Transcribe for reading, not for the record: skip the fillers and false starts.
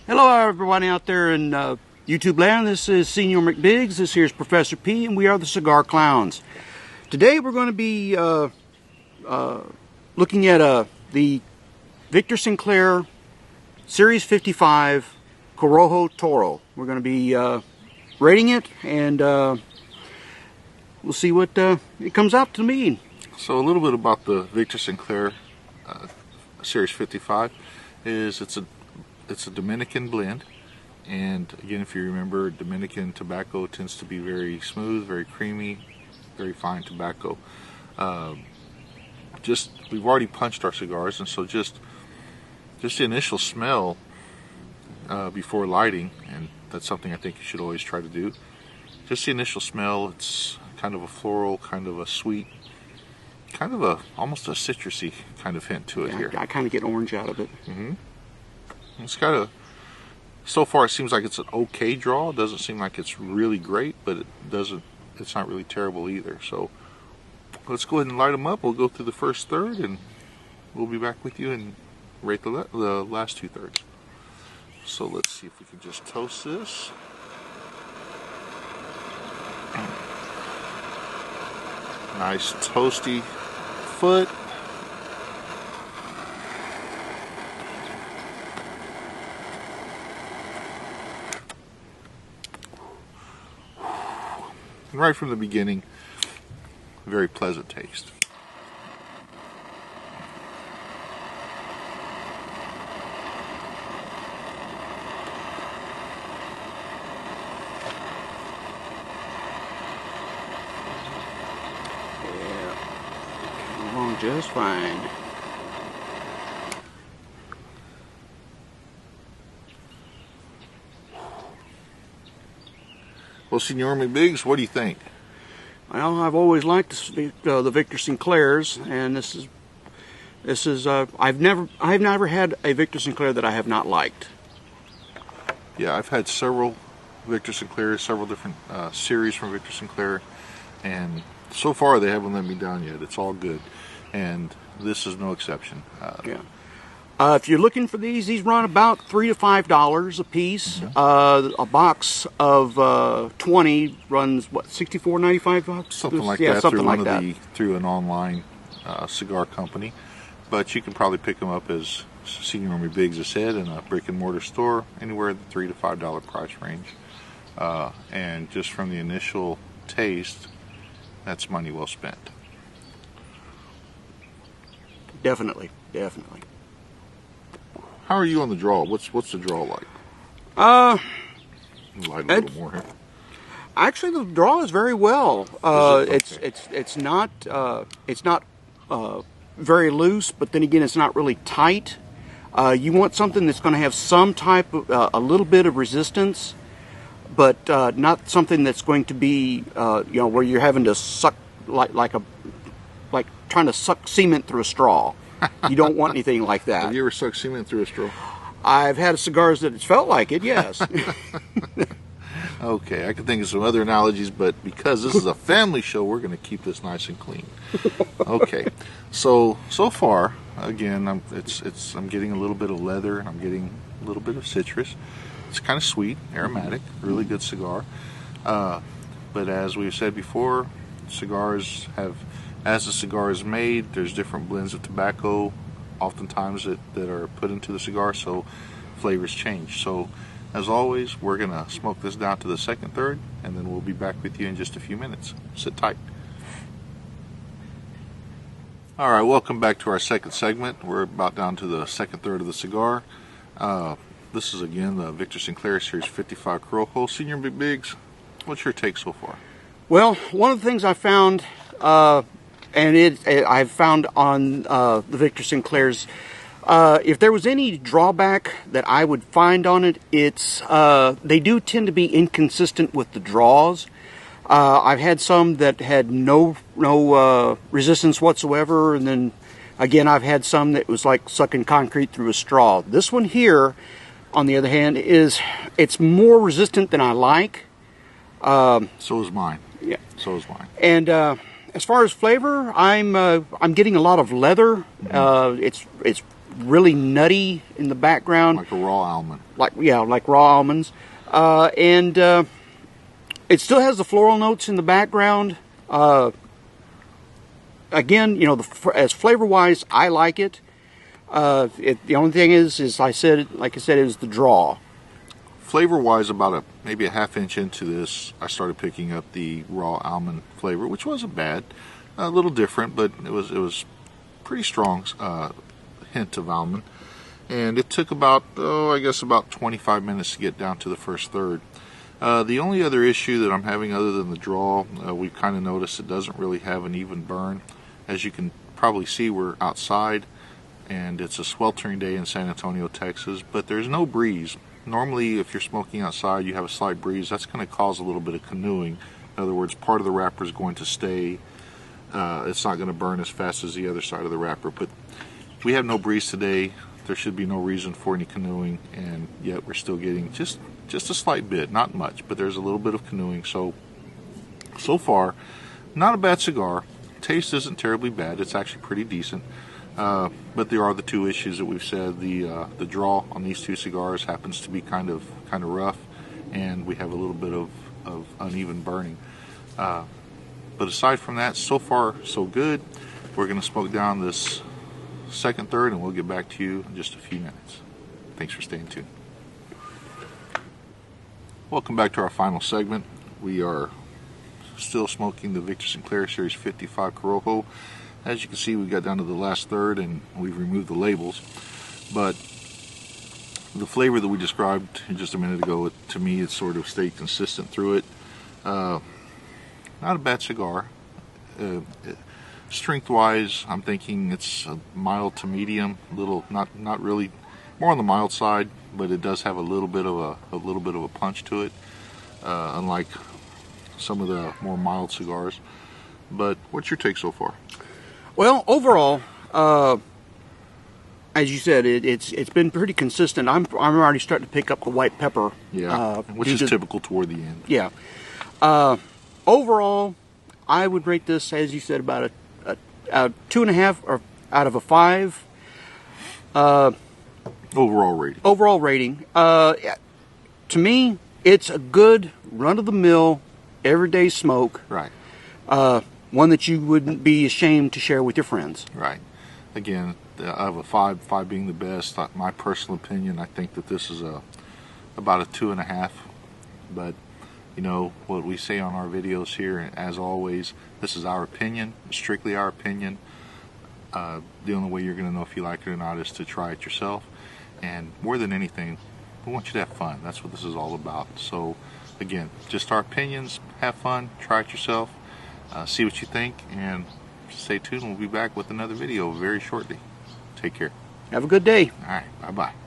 Hello everybody out there in YouTube land. This is Senior McBiggs. This here's Professor P, and we are the Cigar Clowns. Today we're going to be looking at the Victor Sinclair Series 55 Corojo Toro. We're going to be rating it, and we'll see what it comes out to mean. So a little bit about the Victor Sinclair Series 55 is it's a Dominican blend, and again, if you remember, Dominican tobacco tends to be very smooth, very creamy, very fine tobacco. We've already punched our cigars, and so just the initial smell before lighting, and that's something I think you should always try to do. Just the initial smell, it's kind of a floral, kind of a sweet, kind of almost a citrusy kind of hint to it here. I kind of get orange out of it. It's got a, so far it seems like it's an okay draw. It doesn't seem like it's really great, but it's not really terrible either. So let's go ahead and light them up. We'll go through the first third, and we'll be back with you and rate the last two thirds. So let's see if we can just toast this. Nice toasty foot. And right from the beginning, very pleasant taste. Just fine. Well, Senor McBiggs, what do you think? Well, I've always liked the Victor Sinclairs, and this is I've never had a Victor Sinclair that I have not liked. Yeah, I've had several Victor Sinclairs, several different series from Victor Sinclair, and so far they haven't let me down yet. It's all good, and this is no exception. Yeah. If you're looking for these run about $3 to $5 a piece. A box of 20 runs what, $64.95? Something like yeah, that. Something like that. Through an online cigar company, but you can probably pick them up, as Senior McBiggs has said, in a brick and mortar store, anywhere in the $3 to $5 price range. And just from the initial taste, that's money well spent. Definitely. How are you on the draw? What's the draw like? Light a little more here. Actually, the draw is very well. It's not very loose, but then again, it's not really tight. You want something that's going to have some type of a little bit of resistance, but not something that's going to be where you're having to suck like trying to suck cement through a straw. You don't want anything like that. Have you ever sucked cement through a straw? I've had cigars that it's felt like it, yes. Okay, I can think of some other analogies, but because this is a family show, we're going to keep this nice and clean. Okay, so far, again, I'm getting a little bit of leather, and I'm getting a little bit of citrus. It's kind of sweet, aromatic, really good cigar. But as we've said before, cigars have, as the cigar is made, there's different blends of tobacco oftentimes that are put into the cigar, so flavors change. So as always, we're going to smoke this down to the second third, and then we'll be back with you in just a few minutes. Sit tight. Alright, welcome back to our second segment. We're about down to the second third of the cigar. This is again the Victor Sinclair Series 55 Corojo. Senior McBiggs, what's your take so far? Well, one of the things I found, I've found on the Victor Sinclairs, if there was any drawback that I would find on it, it's they do tend to be inconsistent with the draws. I've had some that had no resistance whatsoever, and then again I've had some that was like sucking concrete through a straw. This one here, on the other hand, it's more resistant than I like. So is mine. Yeah. So is mine. And as far as flavor, I'm getting a lot of leather. It's really nutty in the background. Like a raw almond. Like raw almonds. And it still has the floral notes in the background. Again, you know, as flavor-wise, I like it. The only thing is like I said, is the draw. Flavor-wise, about maybe a half inch into this, I started picking up the raw almond flavor, which wasn't bad. A little different, but it was pretty strong hint of almond. And it took about, I guess about 25 minutes to get down to the first third. The only other issue that I'm having other than the draw, we've kind of noticed it doesn't really have an even burn. As you can probably see, we're outside, and it's a sweltering day in San Antonio, Texas, but there's no breeze. Normally, if you're smoking outside, you have a slight breeze. That's going to cause a little bit of canoeing. In other words, part of the wrapper is going to stay. It's not going to burn as fast as the other side of the wrapper. But we have no breeze today. There should be no reason for any canoeing, and yet we're still getting just a slight bit, not much, but there's a little bit of canoeing. So far, not a bad cigar. Taste isn't terribly bad. It's actually pretty decent. But there are the two issues that we've said. The draw on these two cigars happens to be kind of rough, and we have a little bit of uneven burning. But aside from that, so far so good. We're going to smoke down this second third, and we'll get back to you in just a few minutes. Thanks for staying tuned. Welcome back to our final segment. We are still smoking the Victor Sinclair Series 55 Corojo. As you can see, we got down to the last third and we've removed the labels. But the flavor that we described just a minute ago, to me, it sort of stayed consistent through it. Not a bad cigar. Strength-wise, I'm thinking it's a mild to medium, not really, more on the mild side, but it does have a little bit of a punch to it, unlike some of the more mild cigars. But what's your take so far? Well, overall, as you said, it's been pretty consistent. I'm already starting to pick up the white pepper. Yeah, which is typical toward the end. Yeah. Overall, I would rate this, as you said, about a 2.5 or out of a 5. Overall rating. Overall rating. To me, it's a good run-of-the-mill, everyday smoke. Right. One that you wouldn't be ashamed to share with your friends. Right. Again, out of a 5 being the best, my personal opinion, I think that this is about a 2.5. But, you know, what we say on our videos here, as always, this is our opinion, strictly our opinion. The only way you're going to know if you like it or not is to try it yourself. And more than anything, we want you to have fun. That's what this is all about. So, again, just our opinions, have fun, try it yourself. See what you think, and stay tuned. We'll be back with another video very shortly. Take care. Have a good day. All right. Bye-bye.